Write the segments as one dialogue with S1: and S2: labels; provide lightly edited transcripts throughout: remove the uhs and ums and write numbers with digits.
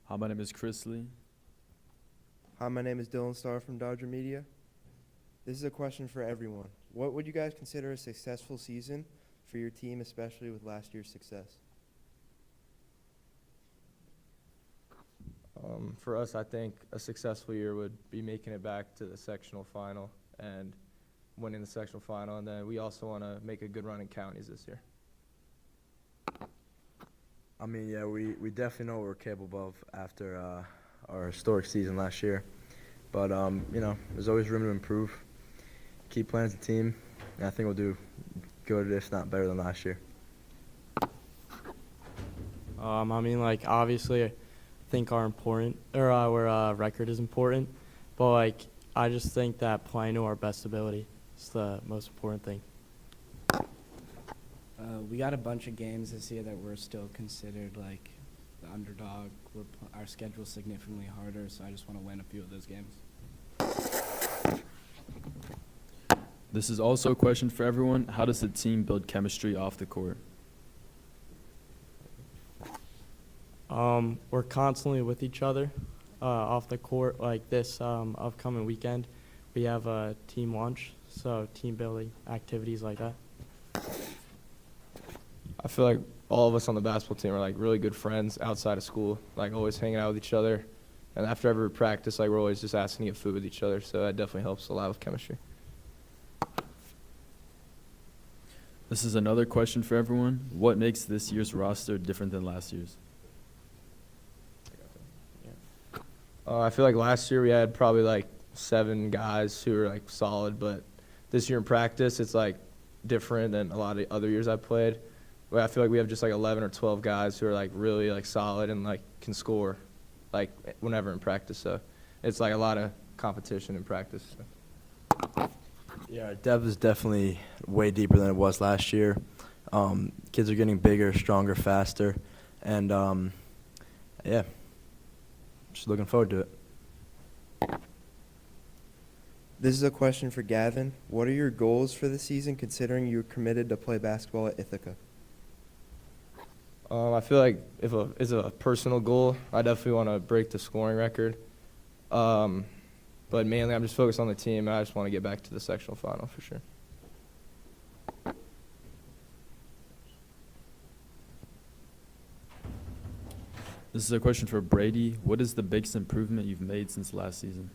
S1: Hi, my name is Chris Lee.
S2: Hi, my name is Dylan Starr from Dodger Media. This is a question for everyone. What would you guys consider a successful season for your team, especially with last year's success?
S3: For us, I think a successful year would be making it back to the sectional final and winning the sectional final, and then we also want to make a good run in counties this year.
S4: I mean, yeah, we definitely know what we're capable of after our historic season last year. But, there's always room to improve. Keep playing as a team, and I think we'll do good, if not better than last year.
S5: Obviously, I think our record is important, but, I just think that playing to our best ability is the most important thing.
S6: We got a bunch of games this year that we're still considered the underdog. Our schedule's significantly harder, so I just want to win a few of those games.
S1: This is also a question for everyone. How does the team build chemistry off the court?
S5: We're constantly with each other off the court. Like this upcoming weekend, we have a team lunch, so team building activities like that.
S3: I feel like all of us on the basketball team are really good friends outside of school, always hanging out with each other. And after every practice, we're always just asking to get food with each other, so that definitely helps a lot with chemistry.
S1: This is another question for everyone. What makes this year's roster different than last year's?
S3: I feel like last year we had probably 7 guys who were solid, but this year in practice it's different than a lot of other years I've played. But I feel like we have just 11 or 12 guys who are really solid and can score whenever in practice. So it's a lot of competition in practice. So.
S4: Yeah, our depth is definitely way deeper than it was last year. Kids are getting bigger, stronger, faster, and just looking forward to it.
S2: This is a question for Gavin. What are your goals for the season, considering you're committed to play basketball at Ithaca?
S3: I feel like if it's a personal goal, I definitely want to break the scoring record. But mainly I'm just focused on the team, and I just want to get back to the sectional final for sure.
S1: This is a question for Brady. What is the biggest improvement you've made since last season?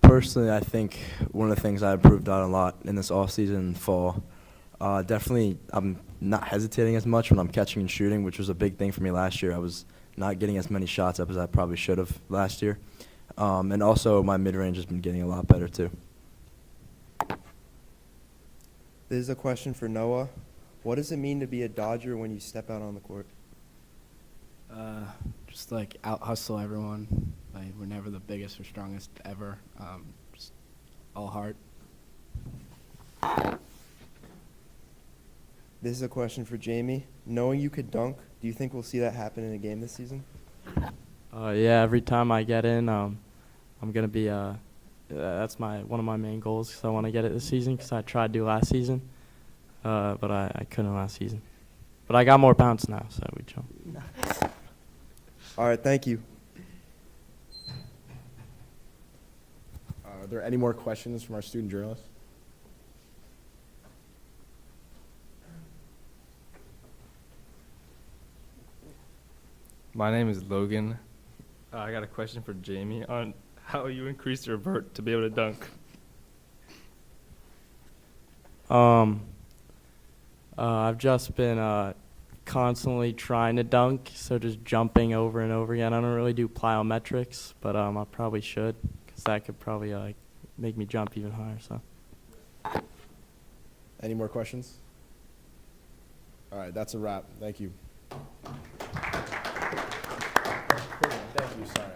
S4: Personally, I think one of the things I improved on a lot in this offseason and fall, definitely I'm not hesitating as much when I'm catching and shooting, which was a big thing for me last year. I was not getting as many shots up as I probably should have last year. And also my mid-range has been getting a lot better too.
S2: This is a question for Noah. What does it mean to be a Dodger when you step out on the court?
S6: Just out hustle everyone. We're never the biggest or strongest ever. Just all heart.
S2: This is a question for Jamie. Knowing you could dunk, do you think we'll see that happen in a game this season?
S5: Yeah, every time I get in, I'm gonna be. That's one of my main goals, because I want to get it this season. Because I tried to do last season, but I couldn't last season. But I got more bounce now, so we jump.
S2: All right, thank you.
S7: Are there any more questions from our student journalists?
S8: My name is Logan. I got a question for Jamie on how you increased your vert to be able to dunk.
S5: I've just been constantly trying to dunk, so just jumping over and over again. I don't really do plyometrics, but I probably should, because that could probably make me jump even higher. So.
S7: Any more questions? All right, that's a wrap. Thank you. Thank you. Sorry.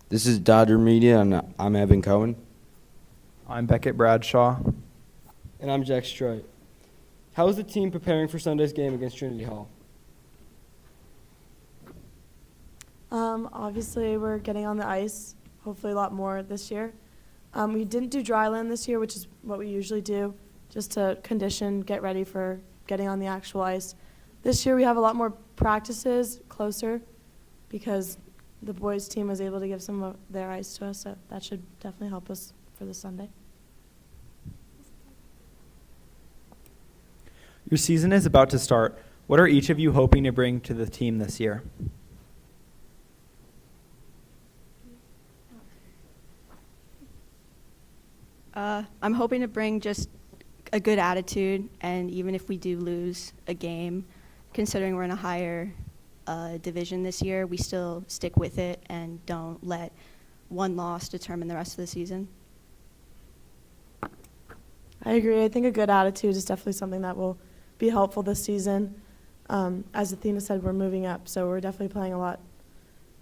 S9: This is Dodger Media, and I'm Evan Cohen.
S10: I'm Beckett Bradshaw.
S11: And I'm Jack Strite. How is the team preparing for Sunday's game against Trinity Hall?
S12: Obviously, we're getting on the ice, hopefully a lot more this year. We didn't do dry land this year, which is what we usually do, just to condition, get ready for getting on the actual ice. This year we have a lot more practices closer because the boys' team was able to give some of their ice to us, so that should definitely help us for this Sunday.
S10: Your season is about to start. What are each of you hoping to bring to the team this year?
S13: I'm hoping to bring just a good attitude, and even if we do lose a game, considering we're in a higher division this year, we still stick with it and don't let one loss determine the rest of the season.
S12: I agree. I think a good attitude is definitely something that will be helpful this season. As Athena said, we're moving up, so we're definitely playing a lot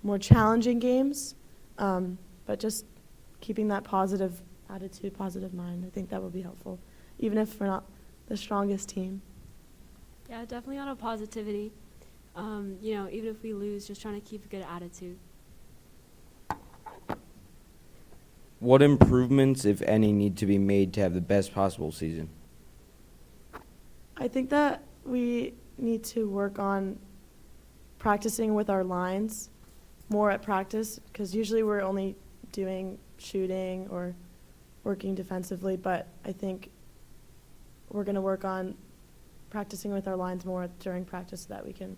S12: more challenging games. But just keeping that positive attitude, positive mind, I think that will be helpful, even if we're not the strongest team.
S14: Yeah, definitely out of positivity. Even if we lose, just trying to keep a good attitude.
S9: What improvements, if any, need to be made to have the best possible season?
S12: I think that we need to work on practicing with our lines more at practice, because usually we're only doing shooting or working defensively, but I think we're going to work on practicing with our lines more during practice so that we can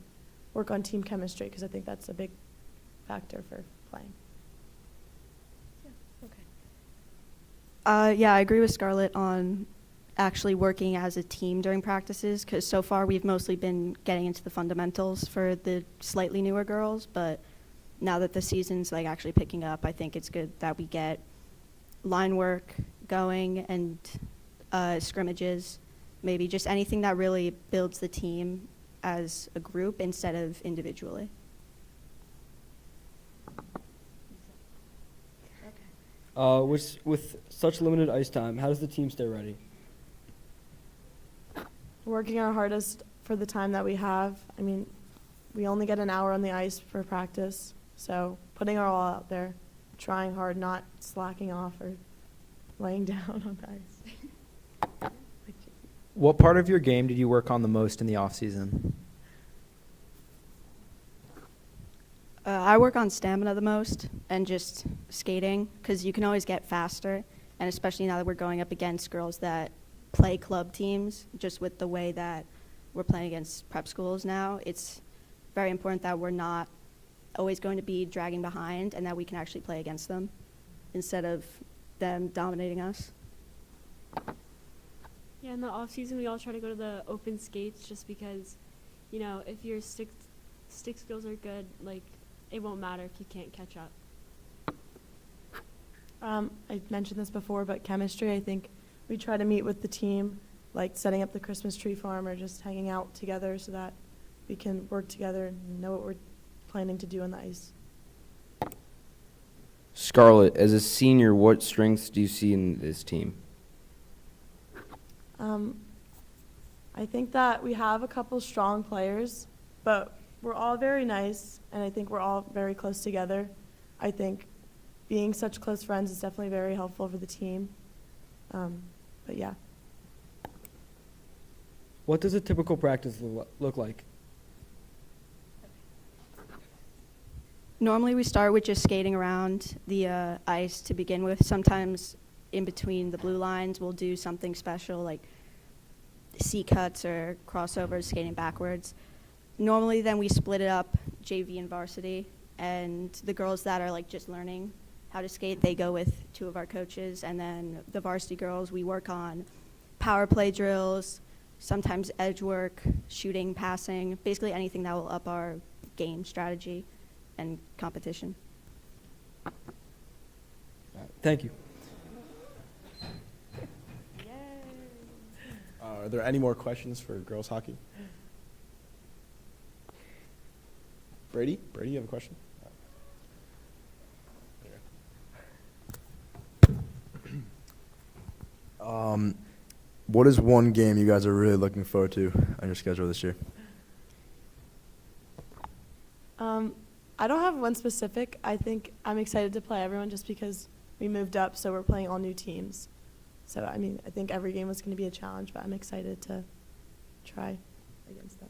S12: work on team chemistry, because I think that's a big factor for playing.
S13: Yeah, I agree with Scarlett on actually working as a team during practices, because so far we've mostly been getting into the fundamentals for the slightly newer girls, but now that the season's actually picking up, I think it's good that we get line work going and scrimmages, maybe just anything that really builds the team as a group instead of individually.
S11: With such limited ice time, how does the team stay ready?
S12: Working our hardest for the time that we have. I mean, we only get an hour on the ice for practice, so putting our all out there, trying hard, not slacking off or laying down on the ice.
S10: What part of your game did you work on the most in the off season?
S13: I work on stamina the most and just skating, because you can always get faster, and especially now that we're going up against girls that play club teams, just with the way that we're playing against prep schools now, it's very important that we're not always going to be dragging behind and that we can actually play against them instead of them dominating us.
S14: Yeah, in the off season, we all try to go to the open skates just because, if your stick skills are good, it won't matter if you can't catch up.
S12: I mentioned this before, but chemistry, I think we try to meet with the team, like setting up the Christmas tree farm or just hanging out together so that we can work together and know what we're planning to do on the ice.
S9: Scarlett, as a senior, what strengths do you see in this team?
S12: I think that we have a couple strong players, but we're all very nice, and I think we're all very close together. I think being such close friends is definitely very helpful for the team. But yeah.
S11: What does a typical practice look like?
S13: Normally we start with just skating around the ice to begin with. Sometimes in between the blue lines we'll do something special like C-cuts or crossovers, skating backwards. Normally then we split it up, JV and varsity, and the girls that are just learning how to skate, they go with two of our coaches, and then the varsity girls, we work on power play drills, sometimes edge work, shooting, passing, basically anything that will up our game strategy and competition.
S11: Thank you.
S7: Are there any more questions for girls hockey? Brady, you have a question?
S4: What is one game you guys are really looking forward to on your schedule this year?
S12: I don't have one specific. I think I'm excited to play everyone just because we moved up, so we're playing all new teams. So, I mean, I think every game was going to be a challenge, but I'm excited to try against them.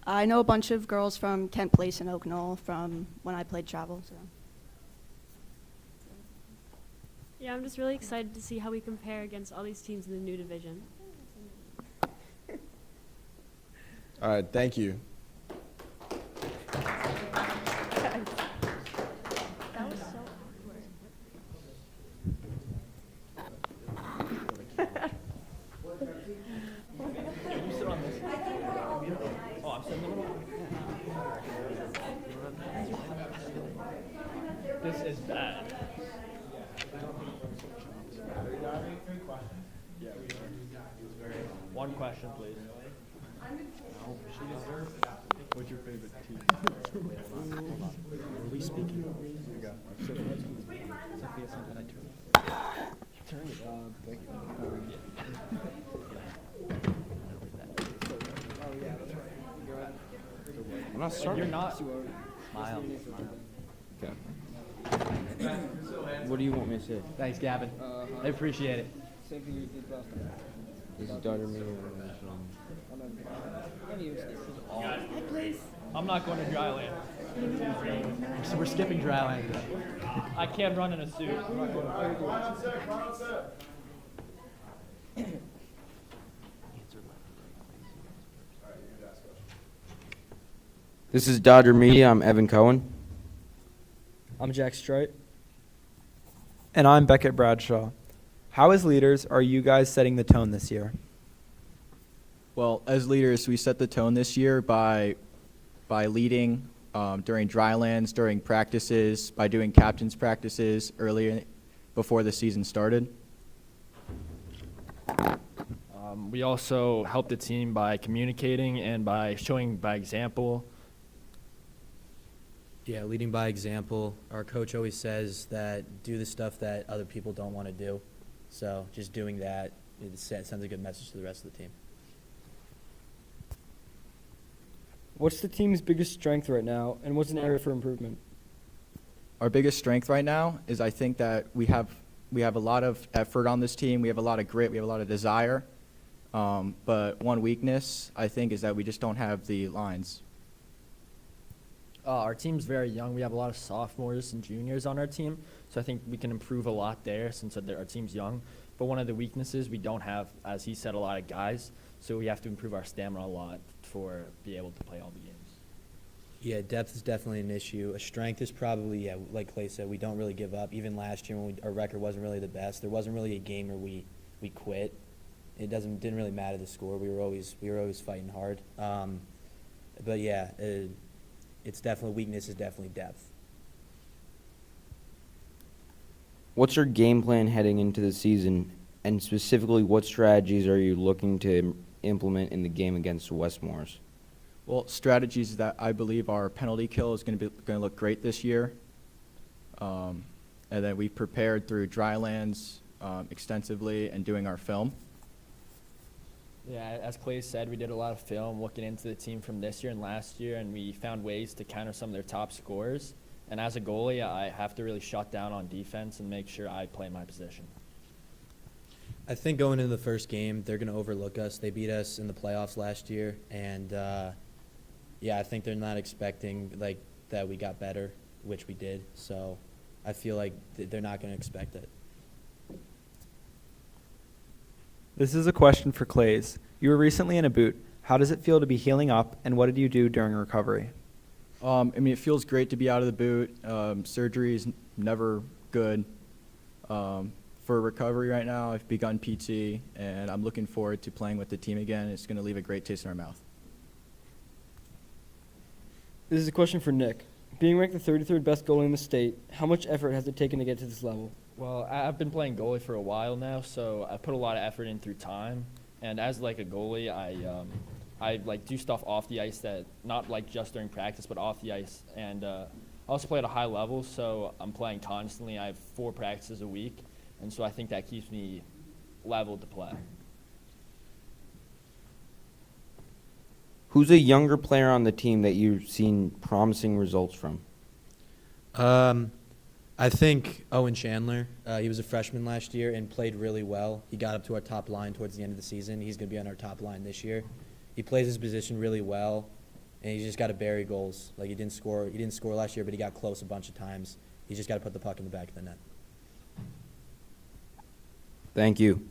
S13: I know a bunch of girls from Kent Place and Oak Knoll from when I played travel. So.
S14: Yeah, I'm just really excited to see how we compare against all these teams in the new division.
S7: All right, thank you.
S13: That was so
S3: This is bad. One question, please.
S1: What's your favorite team?
S6: Are we speaking? Sophia said that I turn it. Thank you. Oh yeah, that's right.
S8: I'm not starting.
S3: You're not.
S6: Smile.
S8: Okay.
S9: What do you want me to say?
S3: Thanks, Gavin. I appreciate it.
S6: Same thing you did last time.
S9: This is Dr. Media.
S3: I'm not going to dry land. So we're skipping dry land. I can't run in a suit.
S9: This is Dodger Media. I'm Evan Cohen.
S11: I'm Jack Stroit.
S10: And I'm Beckett Bradshaw. How, as leaders, are you guys setting the tone this year?
S15: Well, as leaders, we set the tone this year by leading during dry lands, during practices, by doing captain's practices earlier before the season started.
S3: We also help the team by communicating and by showing by example.
S16: Yeah, leading by example. Our coach always says that do the stuff that other people don't want to do. So just doing that, it sends a good message to the rest of the team.
S11: What's the team's biggest strength right now, and what's an area for improvement?
S15: Our biggest strength right now is I think that we have a lot of effort on this team. We have a lot of grit. We have a lot of desire. But one weakness, I think, is that we just don't have the lines.
S3: Our team's very young. We have a lot of sophomores and juniors on our team, so I think we can improve a lot there since our team's young. But one of the weaknesses, we don't have, as he said, a lot of guys, so we have to improve our stamina a lot for be able to play all the games.
S16: Yeah, depth is definitely an issue. A strength is probably, yeah, like Clay said, we don't really give up. Even last year when our record wasn't really the best, there wasn't really a game where we quit. It didn't really matter the score. We were always fighting hard. But yeah, it's definitely weakness is definitely depth.
S9: What's your game plan heading into the season, and specifically what strategies are you looking to implement in the game against Westmoreland?
S15: Well, strategies that I believe our penalty kill is going to look great this year. And then we've prepared through dry lands extensively and doing our film.
S3: Yeah, as Clay said, we did a lot of film looking into the team from this year and last year, and we found ways to counter some of their top scorers. And as a goalie, I have to really shut down on defense and make sure I play my position.
S16: I think going into the first game, they're going to overlook us. They beat us in the playoffs last year, and yeah, I think they're not expecting that we got better, which we did. So I feel like they're not going to expect it.
S10: This is a question for Clays. You were recently in a boot. How does it feel to be healing up, and what did you do during recovery?
S15: I mean, it feels great to be out of the boot. Surgery is never good. For recovery right now, I've begun PT, and I'm looking forward to playing with the team again. It's going to leave a great taste in our mouth.
S11: This is a question for Nick. Being ranked the 33rd best goalie in the state, how much effort has it taken to get to this level?
S3: Well, I've been playing goalie for a while now, so I put a lot of effort in through time. And as a goalie, I do stuff off the ice that not just during practice, but off the ice. And
S17: also play at a high level, so I'm playing constantly. I have 4 practices a week, and so I think that keeps me level to play.
S9: Who's a younger player on the team that you've seen promising results from?
S16: I think Owen Chandler. He was a freshman last year and played really well. He got up to our top line towards the end of the season. He's going to be on our top line this year. He plays his position really well, and he's just got to bury goals. Like, he didn't score last year, but he got close a bunch of times. He's just got to put the puck in the back of the net.
S9: Thank you.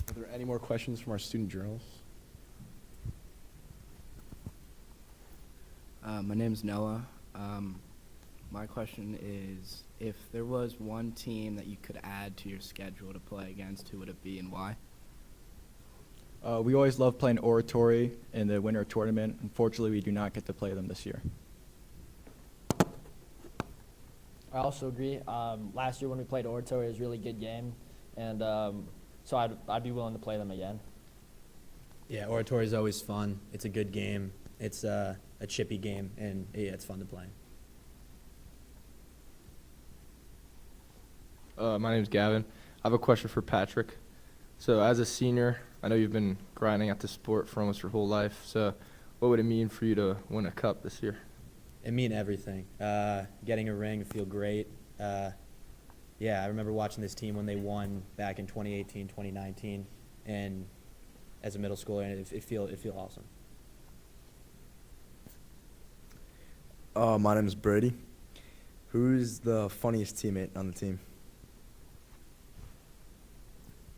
S7: Are there any more questions from our student journalists?
S6: My name's Noah. My question is, if there was one team that you could add to your schedule to play against, who would it be and why?
S15: We always love playing Oratory in the winter tournament. Unfortunately, we do not get to play them this year.
S17: I also agree. Last year when we played Oratory, it was a really good game, and so I'd be willing to play them again.
S16: Yeah, Oratory is always fun. It's a good game. It's a chippy game, and yeah, it's fun to play.
S3: My name's Gavin. I have a question for Patrick. So as a senior, I know you've been grinding at the sport for almost your whole life. So what would it mean for you to win a cup this year?
S16: It mean everything. Getting a ring would feel great. Yeah, I remember watching this team when they won back in 2018, 2019, and as a middle schooler, and it feel awesome.
S4: My name is Brady. Who's the funniest teammate on the team?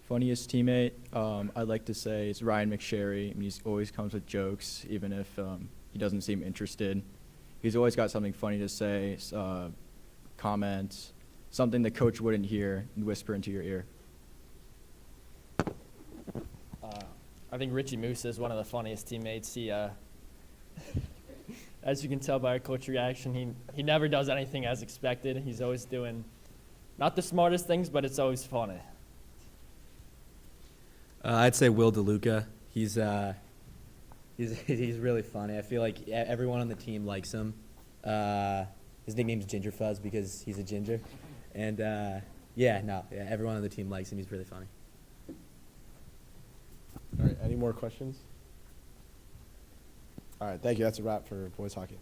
S15: Funniest teammate, I'd like to say is Ryan McSherry. I mean, he always comes with jokes, even if he doesn't seem interested. He's always got something funny to say, comments, something the coach wouldn't hear and whisper into your ear.
S17: I think Richie Moose is one of the funniest teammates. He, as you can tell by our coach reaction, he never does anything as expected. He's always doing not the smartest things, but it's always funny.
S16: I'd say Will DeLuca. He's really funny. I feel like everyone on the team likes him. His nickname's Ginger Fuzz because he's a ginger, and everyone on the team likes him. He's really funny.
S7: All right, any more questions? All right, thank you. That's a wrap for boys hockey.